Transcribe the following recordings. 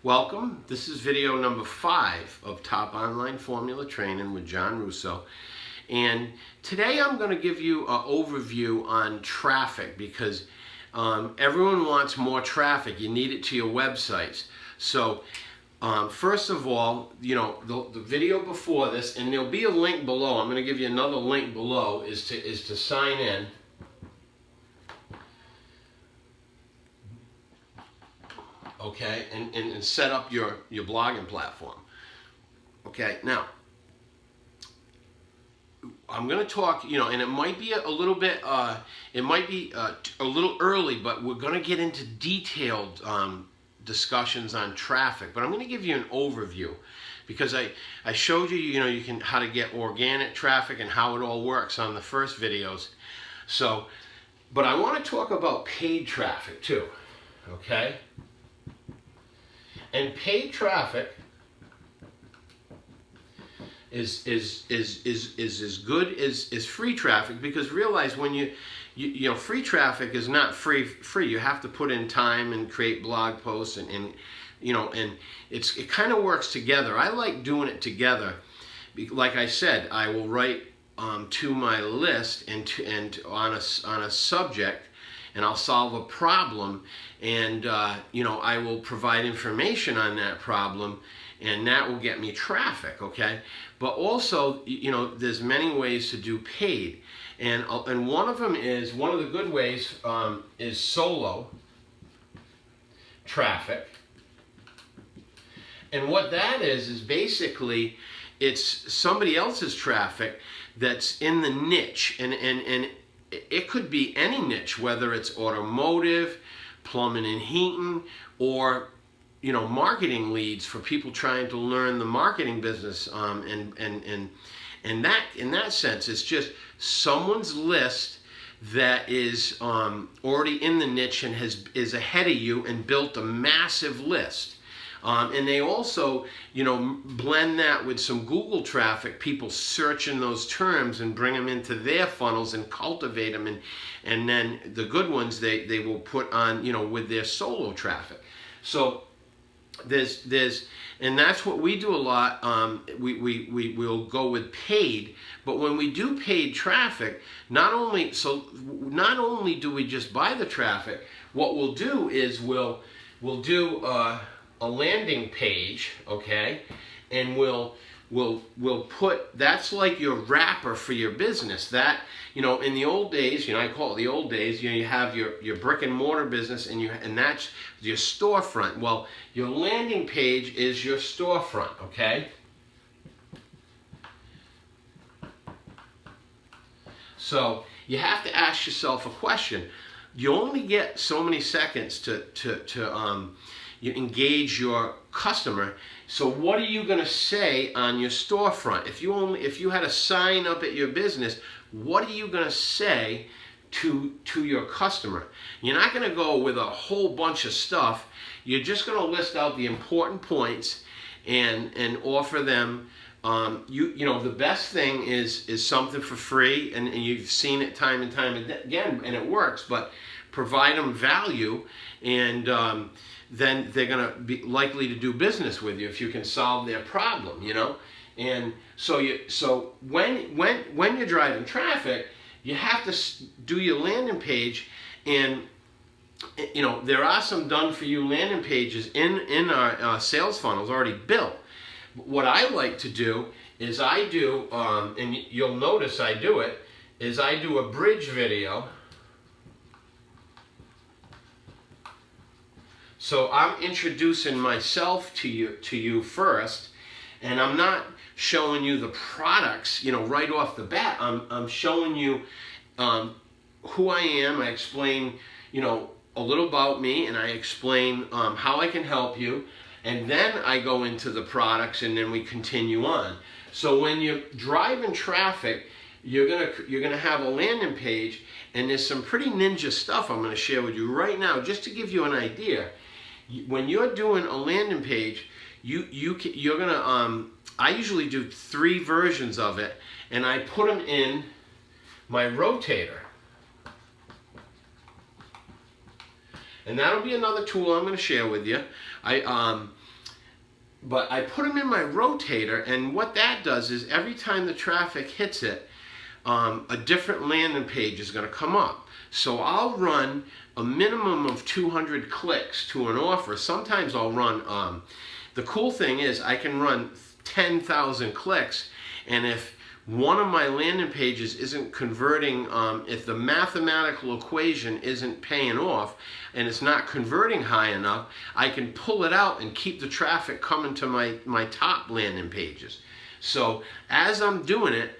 Welcome. This is video number 5 of Top Online Formula Training with John Russo. And today I'm going to give you an overview on traffic because everyone wants more traffic. You need it to your websites. So first of all, the video before this, and there'll be a link below. I'm going to give you another link below, is to sign in. Okay, and set up your blogging platform. Okay, now I'm going to talk, and it might be a little bit, it might be a little early, but we're going to get into detailed discussions on traffic. But I'm going to give you an overview because I showed you, you can how to get organic traffic and how it all works on the first videos. So, but I want to talk about paid traffic too. Okay. And paid traffic is as good as free traffic, because realize when you free traffic is not free. You have to put in time and create blog posts and it kind of works together. I like doing it together. Like I said, I will write to my list and on a subject, and I'll solve a problem, and I will provide information on that problem, and that will get me traffic. Okay, but also there's many ways to do paid, and one of them is, one of the good ways is solo traffic. And what that is basically it's somebody else's traffic that's in the niche, and it could be any niche, whether it's automotive, plumbing and heating, or marketing leads for people trying to learn the marketing business. And that, in that sense, it's just someone's list that is already in the niche and is ahead of you and built a massive list. And they also, blend that with some Google traffic, people searching those terms and bring them into their funnels and cultivate them. And then the good ones they will put on, with their solo traffic. So and that's what we do a lot. We'll go with paid, but when we do paid traffic, not only do we just buy the traffic, what we'll do is we'll do a landing page, okay, and we'll put, that's like your wrapper for your business. That, in the old days, I call it the old days, you have your brick and mortar business, and that's your storefront. Well, your landing page is your storefront, okay? So you have to ask yourself a question. You only get so many seconds to you engage your customer. So what are you going to say on your storefront? If you had a sign up at your business, what are you going to say to your customer? You're not going to go with a whole bunch of stuff. You're just going to list out the important points and offer them. The best thing is something for free, and you've seen it time and time again, and it works. But provide them value, and then they're going to be likely to do business with you if you can solve their problem, And so when you're driving traffic, you have to do your landing page, and there are some done for you landing pages in our sales funnels already built. What I like to do is I do, and you'll notice I do it, is I do a bridge video. So I'm introducing myself to you first, and I'm not showing you the products, right off the bat. I'm showing you who I am. I explain, a little about me, and I explain how I can help you, and then I go into the products, and then we continue on. So when you're driving traffic, you're gonna have a landing page, and there's some pretty ninja stuff I'm going to share with you right now, just to give you an idea. When you're doing a landing page, you're gonna I usually do 3 versions of it, and I put them in my rotator. And that'll be another tool I'm going to share with you. but I put them in my rotator, and what that does is every time the traffic hits it, a different landing page is going to come up. So I'll run a minimum of 200 clicks to an offer. Sometimes I'll run, the cool thing is I can run 10,000 clicks, and if one of my landing pages isn't converting, if the mathematical equation isn't paying off and it's not converting high enough, I can pull it out and keep the traffic coming to my top landing pages. So as I'm doing it,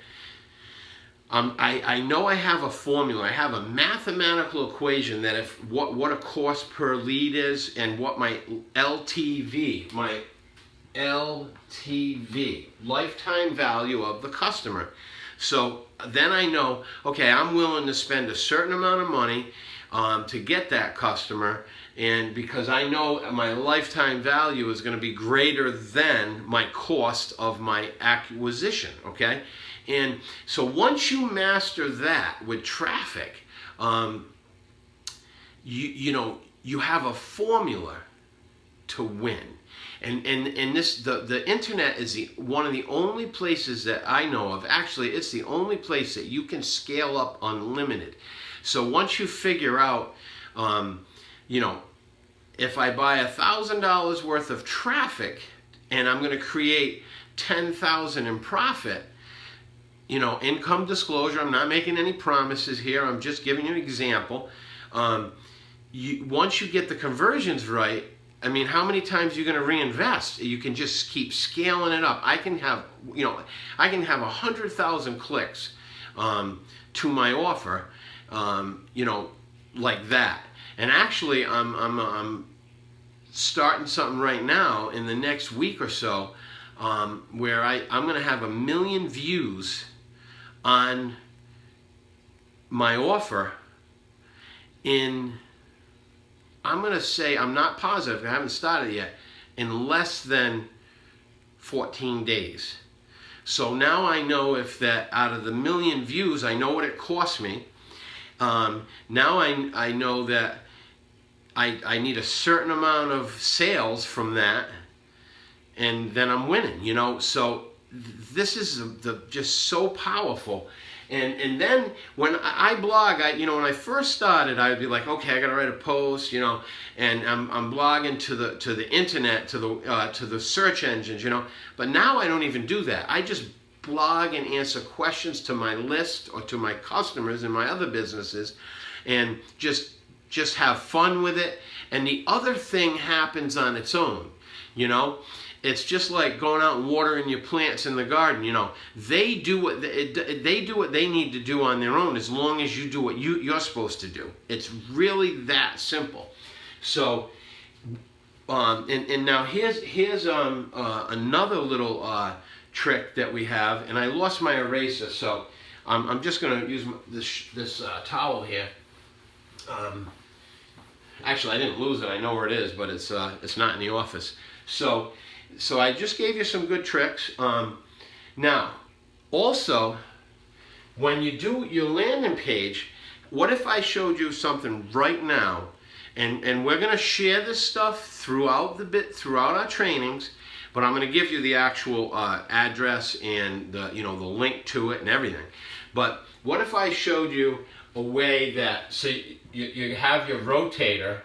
I know I have a formula. I have a mathematical equation that if what a cost per lead is and what my LTV, lifetime value of the customer. So then I know, okay, I'm willing to spend a certain amount of money to get that customer, and because I know my lifetime value is going to be greater than my cost of my acquisition, okay? And so once you master that with traffic, you have a formula to win. And the internet is one of the only places that I know of. Actually, it's the only place that you can scale up unlimited. So once you figure out, if I buy $1,000 worth of traffic and I'm going to create 10,000 in profit, income disclosure, I'm not making any promises here, I'm just giving you an example. Once you get the conversions right, I mean, how many times are you going to reinvest? You can just keep scaling it up. I can have 100,000 clicks to my offer, like that. And actually, I'm starting something right now in the next week or so, where I'm going to have 1 million views on my offer in, I'm going to say, I'm not positive, I haven't started yet, in less than 14 days. So now I know if that out of the 1 million views, I know what it cost me. Now I know that I need a certain amount of sales from that, and then I'm winning, So this is just so powerful. And then when I blog, when I first started, I'd be like, okay, I got to write a post, and I'm blogging to the internet, to the search engines, But now I don't even do that. I just blog and answer questions to my list or to my customers in my other businesses, and just have fun with it. And the other thing happens on its own, It's just like going out and watering your plants in the garden. They do what they need to do on their own, as long as you do what you're supposed to do. It's really that simple. So, and now here's another little trick that we have, and I lost my eraser, so I'm just going to use this towel here. Actually, I didn't lose it. I know where it is, but it's not in the office. So I just gave you some good tricks. Now, also, when you do your landing page, what if I showed you something right now, and we're going to share this stuff throughout our trainings, but I'm going to give you the actual address and the link to it and everything. But what if I showed you a way that, so you have your rotator.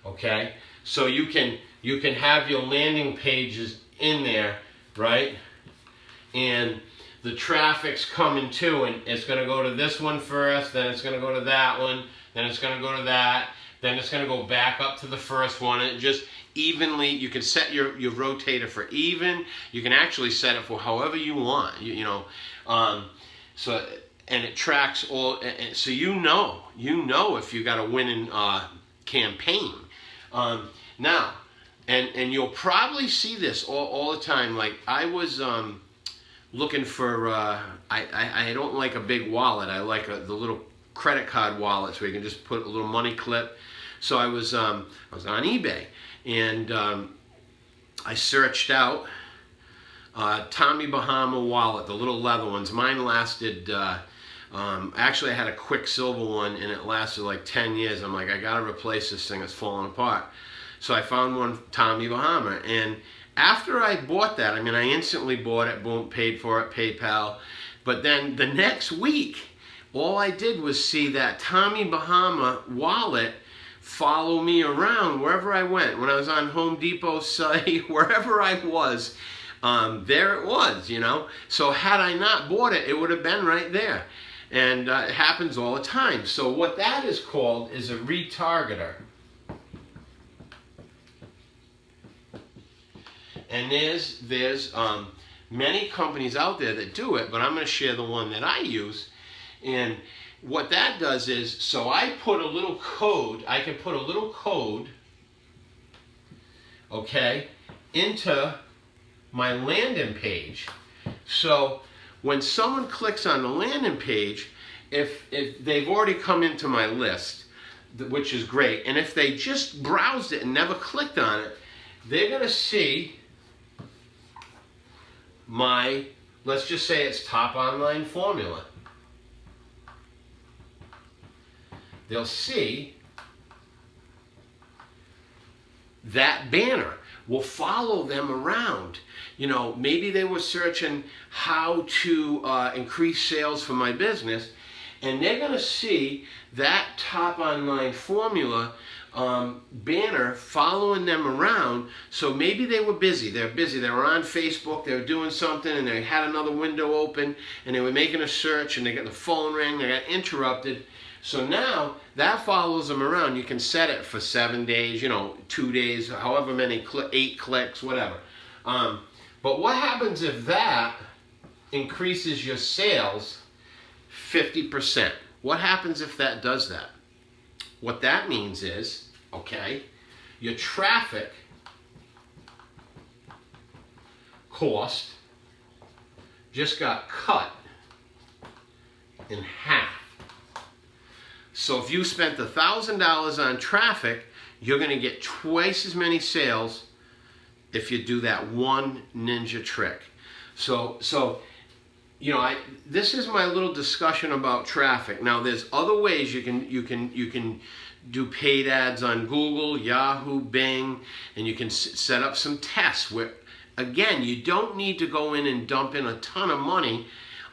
Okay, so you can have your landing pages in there, right? And the traffic's coming too, and it's going to go to this one first, then it's going to go to that one, then it's going to go to that, then it's going to go back up to the first one, and it just evenly, you can set your rotator for even, you can actually set it for however you want, so, and it tracks all, and so you know if you got a winning campaign. Now, and you'll probably see this all the time. Like I was looking for, I don't like a big wallet. I like the little credit card wallets where you can just put a little money clip. So I was on eBay, and I searched out Tommy Bahama wallet, the little leather ones. Mine lasted Actually, I had a Quicksilver one, and it lasted like 10 years. I'm like, I got to replace this thing. It's falling apart. So I found one Tommy Bahama. And after I bought that, I mean, I instantly bought it, boom, paid for it, PayPal. But then the next week, all I did was see that Tommy Bahama wallet follow me around wherever I went. When I was on Home Depot site, wherever I was, there it was, you know. So had I not bought it, it would have been right there. And it happens all the time. So what that is called is a retargeter. And there's many companies out there that do it, but I'm going to share the one that I use. And what that does is, so I put a little code, I can put a little code, okay, into my landing page. So when someone clicks on the landing page, if they've already come into my list, which is great, and if they just browsed it and never clicked on it, they're going to see my, let's just say it's Top Online Formula. They'll see that banner will follow them around. You know, maybe they were searching how to increase sales for my business, and they're going to see that Top Online Formula banner following them around. So maybe they were busy. They're busy. They were on Facebook. They were doing something, and they had another window open, and they were making a search, and they got the phone ring. They got interrupted. So now that follows them around. You can set it for 7 days, you know, 2 days, however many, 8 clicks, whatever. But what happens if that increases your sales 50%? What happens if that does that? What that means is, okay, your traffic cost just got cut in half. So if you spent $1,000 on traffic, you're going to get twice as many sales if you do that one ninja trick. So you know, this is my little discussion about traffic. Now, there's other ways you can do paid ads on Google, Yahoo, Bing, and you can set up some tests where, again, you don't need to go in and dump in a ton of money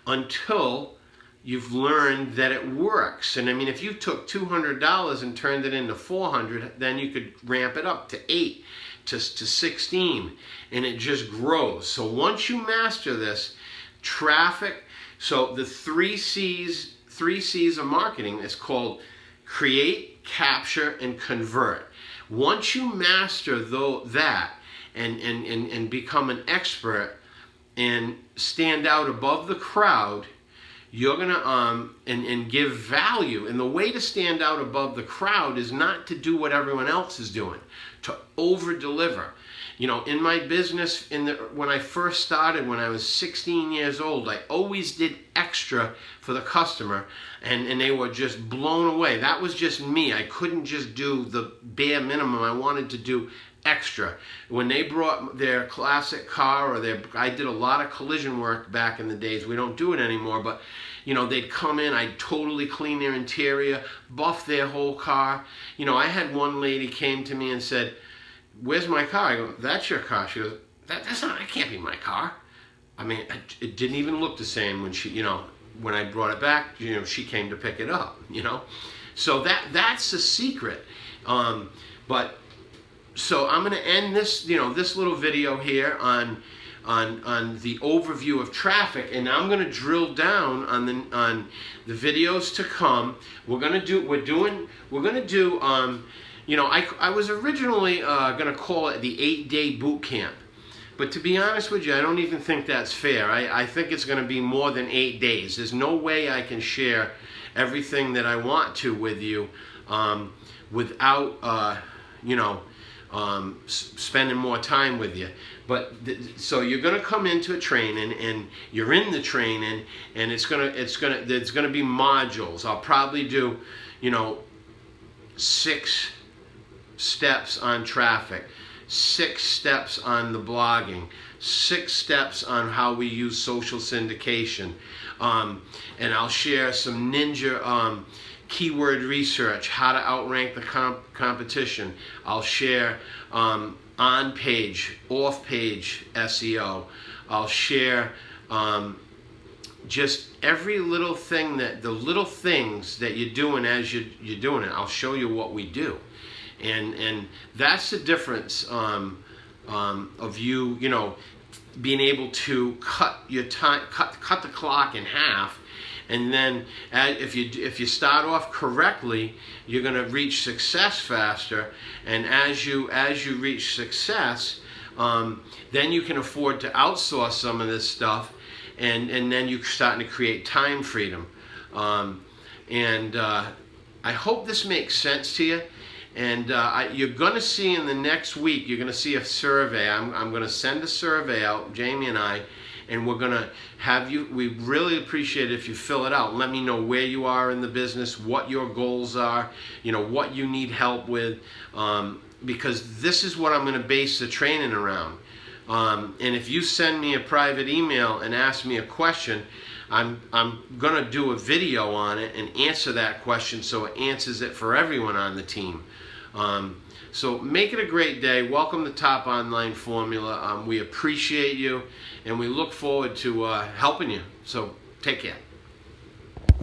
until you've learned that it works. And I mean, if you took $200 and turned it into $400, then you could ramp it up to 8 to 16, and it just grows. So once you master this, traffic, so the 3 C's of marketing is called create, capture, and convert. Once you master that and become an expert and stand out above the crowd, you're gonna and give value. And the way to stand out above the crowd is not to do what everyone else is doing, to over deliver. You know, in my business, when I first started, when I was 16 years old, I always did extra for the customer, and they were just blown away. That was just me. I couldn't just do the bare minimum. I wanted to do extra. When they brought their classic car, or I did a lot of collision work back in the days. We don't do it anymore, but you know, they'd come in, I'd totally clean their interior, buff their whole car. You know, I had one lady came to me and said, "Where's my car?" I go, "That's your car." She goes, "That's not, that can't be my car." I mean, it didn't even look the same when when I brought it back, you know, she came to pick it up, you know. So that's the secret. So I'm going to end this, you know, this little video here on the overview of traffic, and I'm going to drill down on the videos to come. We're going to do you know, I was originally going to call it the 8-day boot camp, but to be honest with you, I don't even think that's fair. I think it's going to be more than 8 days. There's no way I can share everything that I want to with you without you know, spending more time with you. But so you're going to come into a training, and you're in the training, and there's going to be modules. I'll probably do, you know, 6 steps on traffic, 6 steps on the blogging, 6 steps on how we use social syndication, And I'll share some ninja keyword research, how to outrank the competition. I'll share on-page, off-page SEO. I'll share just every little thing the little things that you're doing as you're doing it. I'll show you what we do, and that's the difference of you know, being able to cut your time, cut the clock in half. And then if you start off correctly, you're going to reach success faster. And as you reach success, then you can afford to outsource some of this stuff, and then you're starting to create time freedom. I hope this makes sense to you. And you're going to see in the next week, you're going to see a survey. I'm going to send a survey out, Jamie and I, and we're going to have you, we really appreciate it if you fill it out. Let me know where you are in the business, what your goals are, you know, what you need help with, because this is what I'm going to base the training around. And if you send me a private email and ask me a question, I'm going to do a video on it and answer that question so it answers it for everyone on the team. So make it a great day. Welcome to Top Online Formula. We appreciate you, and we look forward to helping you. So take care.